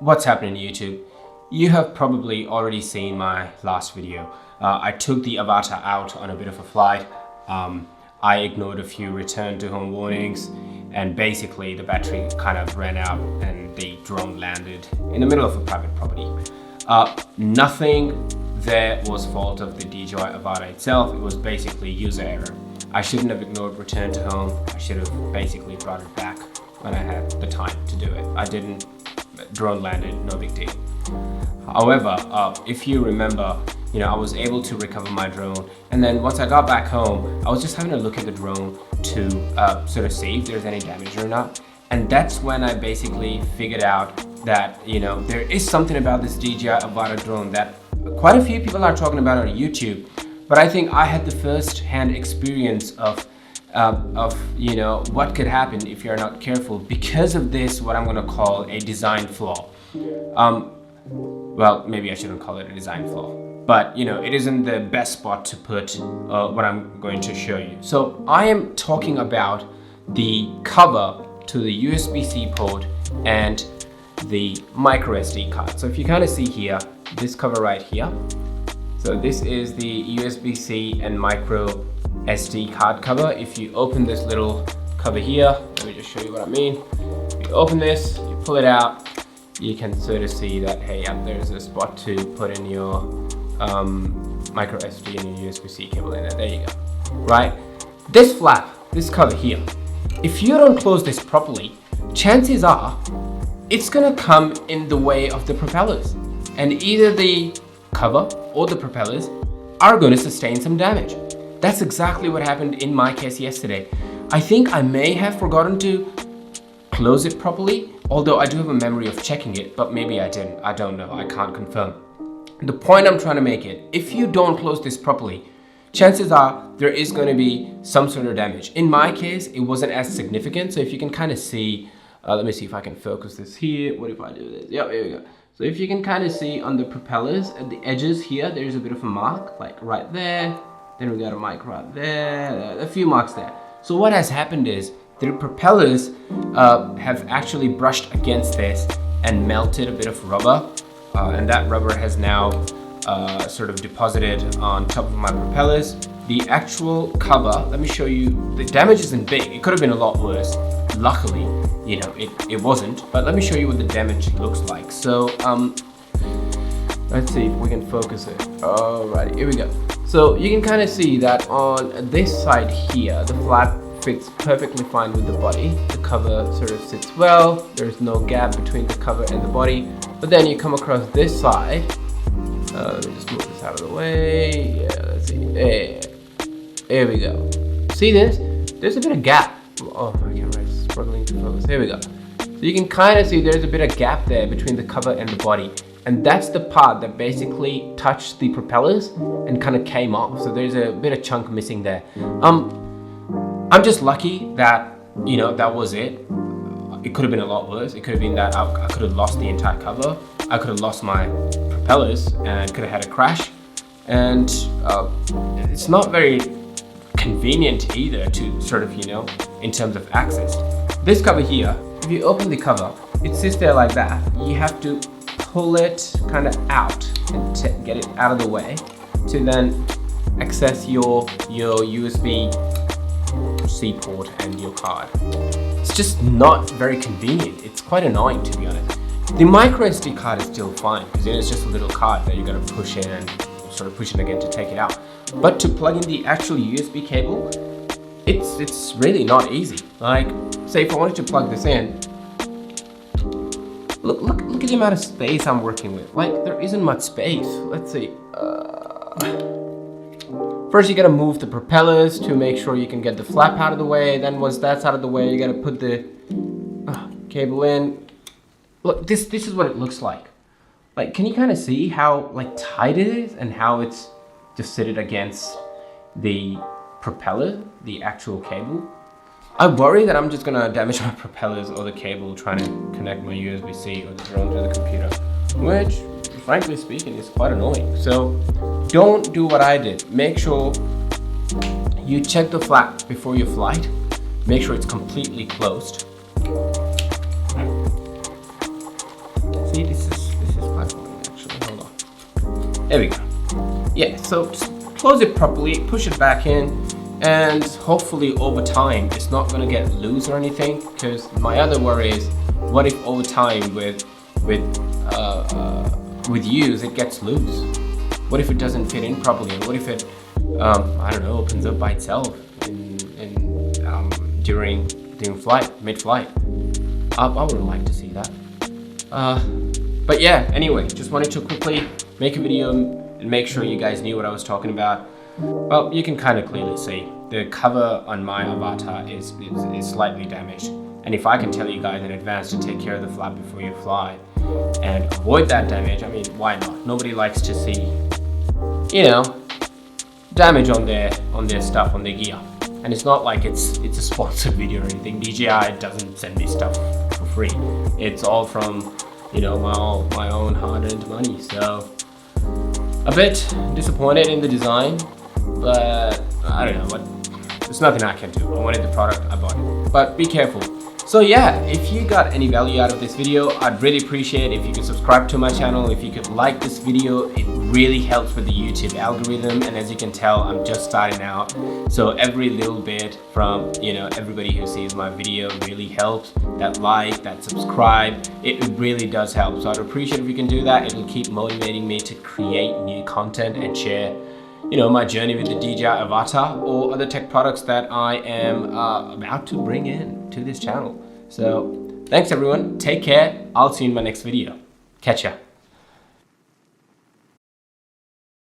What's happening YouTube? You have probably already seen my last video. I took the AVATA out on a bit of a flight. I ignored a few return to home warnings, and basically the battery kind of ran out and the drone landed in the middle of a private property. Nothing there was fault of the DJI AVATA itself. It was basically user error. I shouldn't have ignored return to home. I should have basically brought it back when I had the time to do it. I didn't. Drone landed, no big deal. However, if you remember, I was able to recover my drone, and then once I got back home, I was just having a look at the drone to sort of see if there's any damage or not. And that's when I basically figured out that there is something about this DJI AVATA drone that quite a few people are talking about on YouTube, but I think I had the first-hand experience of what could happen if you're not careful because of this, what I'm going to call a design flaw. Well, maybe I shouldn't call it a design flaw, but it isn't the best spot to put what I'm going to show you. So I am talking about the cover to the USB-C port and the micro SD card. So if you kind of see here, this cover right here, so this is the USB-C and micro SD card cover. If you open this little cover here, let me just show you what I mean. You open this, you pull it out, you can sort of see that, hey, there's a spot to put in your micro SD and your USB-C cable in there. There you go. Right? This flap, this cover here, if you don't close this properly, chances are it's gonna come in the way of the propellers, and either the cover or the propellers are going to sustain some damage. That's exactly what happened in my case yesterday. I think I may have forgotten to close it properly, although I do have a memory of checking it, but maybe I didn't. I don't know. I can't confirm. The point I'm trying to make it, if you don't close this properly, chances are there is going to be some sort of damage. In my case, it wasn't as significant. So if you can kind of see, let me see if I can focus this here. What if I do this? Yeah, here we go. So if you can kind of see on the propellers at the edges here, there's a bit of a mark, like right there. Then we got a mark right there, a few marks there. So what has happened is the propellers have actually brushed against this and melted a bit of rubber. And that rubber has now sort of deposited on top of my propellers. The actual cover, let me show you, the damage isn't big. It could have been a lot worse. Luckily, it wasn't, but let me show you what the damage looks like. So let's see if we can focus it. Alrighty, here we go. So you can kind of see that on this side here, the flap fits perfectly fine with the body. The cover sort of sits well. There's no gap between the cover and the body. But then you come across this side. Let me just move this out of the way. Yeah, let's see. There we go. See this? There's a bit of gap. Oh, my camera's struggling to focus. Here we go. So you can kind of see there's a bit of gap there between the cover and the body. And that's the part that basically touched the propellers and kind of came off. So there's a bit of chunk missing there. I'm just lucky that, that was it. It could have been a lot worse. It could have been that I could have lost the entire cover. I could have lost my propellers and could have had a crash. And it's not very convenient either to sort of, in terms of access. This cover here, if you open the cover, it sits there like that. You have to pull it kind of out and get it out of the way to then access your USB-C port and your card. It's just not very convenient. It's quite annoying, to be honest. The micro SD card is still fine because it's just a little card that you got to push in and sort of push it again to take it out. But to plug in the actual USB cable, it's really not easy. Like, say if I wanted to plug this in, look at the amount of space I'm working with. Like, there isn't much space. Let's see. First, you gotta move the propellers to make sure you can get the flap out of the way. Then once that's out of the way, you gotta put the cable in. Look, this is what it looks like. Like, can you kind of see how tight it is and how it's just sitting against the propeller, the actual cable? I worry that I'm just gonna damage my propellers or the cable trying to connect my USB-C or the drone to the computer, which, frankly speaking, is quite annoying. So don't do what I did. Make sure you check the flap before your flight. Make sure it's completely closed. See, this is quite annoying actually. Hold on. There we go. Yeah, so just close it properly, push it back in, and hopefully over time it's not gonna get loose or anything. Because my other worry is, what if over time with use it gets loose? What if it doesn't fit in properly? And what if it, I don't know, opens up by itself during flight, mid-flight? I wouldn't like to see that. But yeah, anyway, just wanted to quickly make a video and make sure you guys knew what I was talking about. Well, you can kind of clearly see the cover on my AVATA is slightly damaged. And if I can tell you guys in advance to take care of the flap before you fly and avoid that damage, I mean, why not? Nobody likes to see, you know, damage on their stuff, on their gear. And it's not like it's a sponsored video or anything. DJI doesn't send me stuff for free. It's all from, you know, my own hard-earned money. So a bit disappointed in the design, but I don't know, there's nothing I can do. I wanted the product, I bought it. But be careful. So yeah, if you got any value out of this video, I'd really appreciate if you could subscribe to my channel. If you could like this video, it really helps with the YouTube algorithm. And as you can tell, I'm just starting out. So every little bit from, you know, everybody who sees my video really helps. That like, that subscribe, it really does help. So I'd appreciate if you can do that. It'll keep motivating me to create new content and share, you know, my journey with the DJI AVATA or other tech products that I am about to bring in to this channel. So thanks everyone, take care. I'll see you in my next video. Catch ya.